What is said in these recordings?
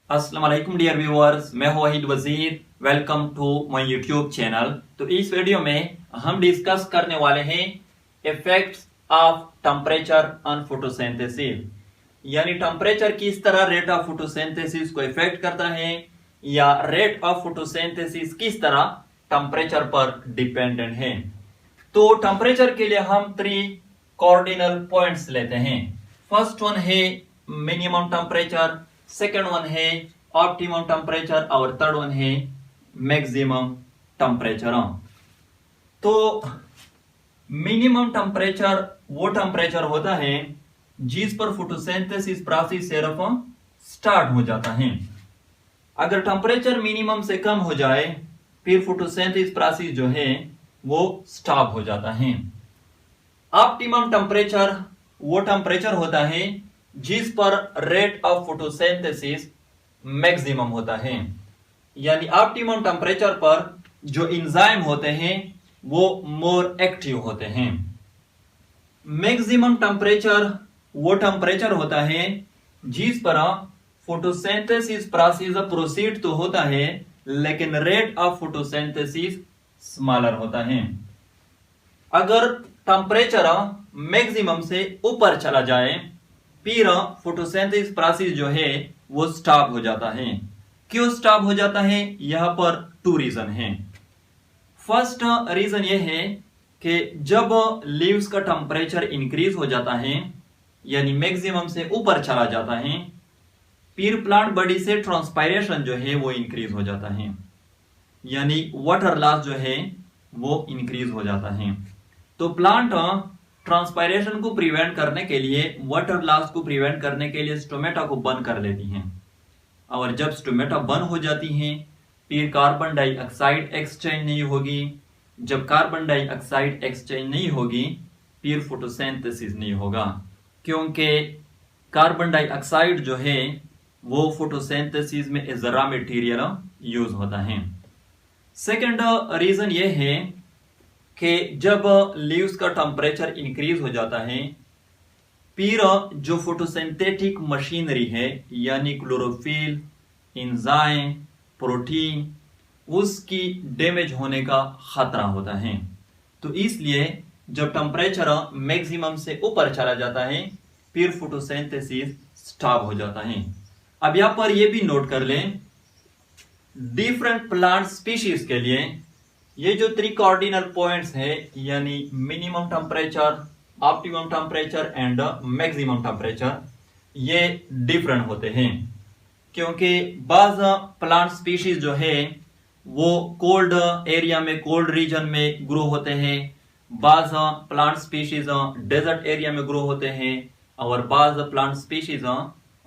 अस्सलाम वालेकुम dear viewers, मैं हूं Waheed Wazir. Welcome to my YouTube channel. तो इस वीडियो में हम डिस्कस करने वाले हैं effects of temperature on photosynthesis, यानी टेम्परेचर किस तरह रेट ऑफ फोटोसिंथेसिस को इफेक्ट करता है या रेट ऑफ फोटोसिंथेसिस किस तरह टेम्परेचर पर डिपेंडेंट है। तो टेम्परेचर के लिए हम 3 कार्डिनल पॉइंट्स लेते हैं। फर्स्ट वन है मिनिमम टेम्परेचर, सेकेंड वन है ऑप्टिमम टेम्परेचर और थर्ड वन है मैक्सिमम टेम्परेचर। तो मिनिमम टेम्परेचर वो टेम्परेचर होता है जिस पर फोटोसिंथेसिस प्रोसेस सिर्फ स्टार्ट हो जाता है। अगर टेम्परेचर मिनिमम से कम हो जाए फिर फोटोसिंथेसिस प्रोसेस जो है वो स्टॉप हो जाता है। ऑप्टिमम टेम्परेचर वो टेम्परेचर होता है जिस पर रेट ऑफ फोटोसिंथेसिस मैक्सिमम होता है, यानी ऑप्टिमम टेम्परेचर पर जो एंजाइम होते हैं वो मोर एक्टिव होते हैं। मैक्सिमम टेम्परेचर वो टेम्परेचर होता है जिस पर फोटोसिंथेसिस प्रोसेस प्रोसीड तो होता है लेकिन रेट ऑफ फोटोसिंथेसिस स्मॉलर होता है। अगर टेम्परेचर मैक्सिमम से ऊपर चला जाए फिर फोटोसिंथेसिस प्रोसेस जो है वो स्टॉप हो जाता है। क्यों स्टॉप हो जाता है? यहां पर 2 रीजन है। फर्स्ट रीजन ये है कि जब लीव्स का टेम्परेचर इंक्रीज हो जाता है यानी मैक्सिमम से ऊपर चला जाता है फिर प्लांट बॉडी से ट्रांसपायरेशन जो है वो इंक्रीज हो जाता है, यानी वाटर लॉस जो है वो इंक्रीज हो जाता है। तो प्लांट ट्रांसपायरेशन को प्रिवेंट करने के लिए, वाटर लॉस को प्रिवेंट करने के लिए स्टोमेटा को बंद कर लेती हैं, और जब स्टोमेटा बंद हो जाती हैं फिर कार्बन डाइऑक्साइड एक्सचेंज नहीं होगी। जब कार्बन डाइऑक्साइड एक्सचेंज नहीं होगी फिर फोटोसिंथेसिस नहीं होगा, क्योंकि कार्बन डाइऑक्साइड जो है वो फोटोसिंथेसिस में as a raw material use होता है। सेकेंड रीजन ये है कि जब लीव्स का टेम्परेचर इंक्रीज हो जाता है फिर जो फोटोसिंथेटिक मशीनरी है यानी क्लोरोफिल, एंजाइम, प्रोटीन, उसकी डैमेज होने का खतरा होता है। तो इसलिए जब टेम्परेचर मैक्सिमम से ऊपर चला जाता है फिर फोटोसिंथेसिस स्टॉप हो जाता है। अब यहां पर यह भी नोट कर लें, डिफरेंट प्लांट स्पीशीज के लिए ये जो 3 कार्डिनल पॉइंट्स है यानी minimum temperature, optimum temperature and maximum temperature, ये डिफरेंट होते हैं, क्योंकि बाज प्लांट स्पीशीज जो है वो कोल्ड एरिया में, कोल्ड रीजन में ग्रो होते हैं, बाज प्लांट स्पीशीज डेजर्ट एरिया में ग्रो होते हैं और बाज plant species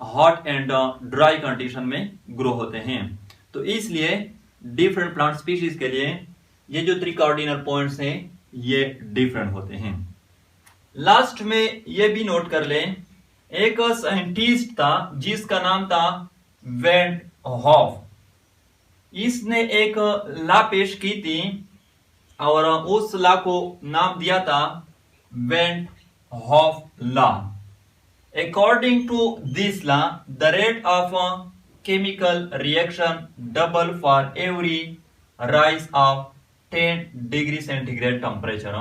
hot and dry condition में ग्रो होते हैं। तो इसलिए डिफरेंट प्लांट स्पीशीज के लिए ये जो 3 कार्डिनल पॉइंट्स हैं ये डिफरेंट होते हैं। लास्ट में ये भी नोट कर लें, एक साइंटिस्ट था जिसका नाम था वैन हॉफ। इसने एक लॉ पेश की थी और उस लॉ को नाम दिया था van Hoff law. According to this law the rate of chemical reaction double for every rise of 10 degree centigrade temperature.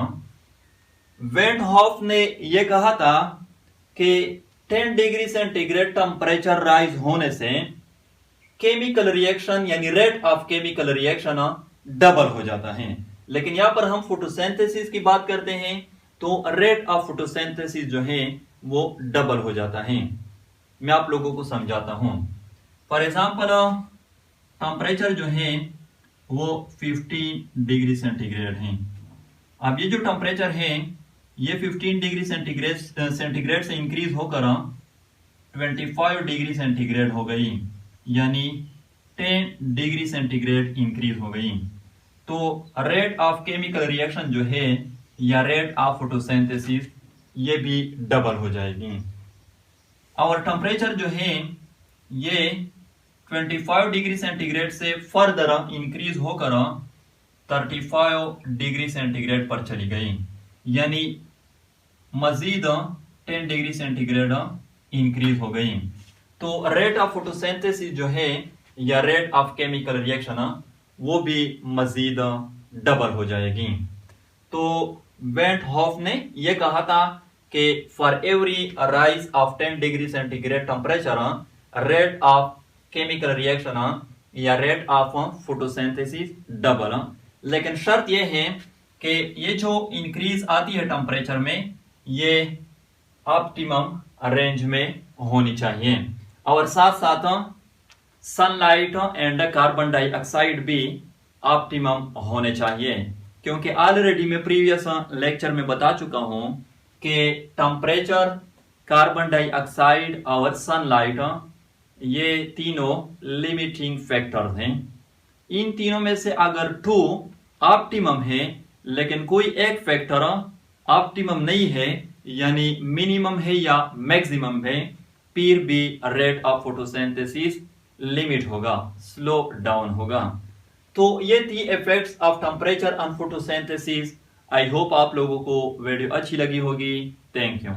Van Hoff ने यह कहा था कि 10 डिग्री सेंटीग्रेड टेम्परेचर राइज होने से केमिकल रिएक्शन यानी rate of chemical reaction double हो जाता है। लेकिन यहां पर हम फोटोसिंथेसिस की बात करते हैं तो रेट ऑफ फोटोसिंथेसिस जो है वो डबल हो जाता है। मैं आप लोगों को समझाता हूं। फॉर एग्जांपल टेम्परेचर जो है वो 15 डिग्री सेंटीग्रेड है। अब ये जो टेम्परेचर है ये 15 डिग्री सेंटीग्रेड से इंक्रीज होकर 25 डिग्री सेंटीग्रेड हो गई, यानी 10 डिग्री सेंटीग्रेड इंक्रीज हो गई। तो रेट ऑफ केमिकल रिएक्शन जो है या रेट ऑफ फोटोसिंथेसिस ये भी डबल हो जाएगी। और टेम्परेचर जो है ये 25 डिग्री सेंटीग्रेड से फर्दर इंक्रीज होकर 35 डिग्री सेंटीग्रेड पर चली गई, यानी मजीद 10 डिग्री सेंटीग्रेड इंक्रीज हो गई। तो रेट ऑफ फोटोसिंथेसिस जो है या रेट ऑफ केमिकल रिएक्शन वो भी मजीद डबल हो जाएगी। तो वेंट हॉफ ने यह कहा था कि for every rise of 10 degree centigrade temperature rate of chemical reaction या रेट ऑफ फोटोसिंथेसिस डबल। लेकिन शर्त यह है कि ये जो इंक्रीज आती है टेम्परेचर में ये ऑप्टिमम रेंज में होनी चाहिए और साथ साथ सनलाइट एंड कार्बन डाइऑक्साइड भी ऑप्टिमम होने चाहिए, क्योंकि ऑलरेडी मैं प्रीवियस लेक्चर में बता चुका हूं कि टेम्परेचर, कार्बन डाइऑक्साइड और सनलाइट ये तीनों लिमिटिंग फैक्टर्स हैं। इन तीनों में से अगर 2 ऑप्टिमम है लेकिन कोई एक फैक्टर ऑप्टिमम नहीं है यानी मिनिमम है या मैक्सिमम है, फिर भी रेट ऑफ फोटोसिंथेसिस लिमिट होगा, स्लो डाउन होगा। तो ये थी effects of temperature on photosynthesis. I hope आप लोगों को वीडियो अच्छी लगी होगी। Thank you.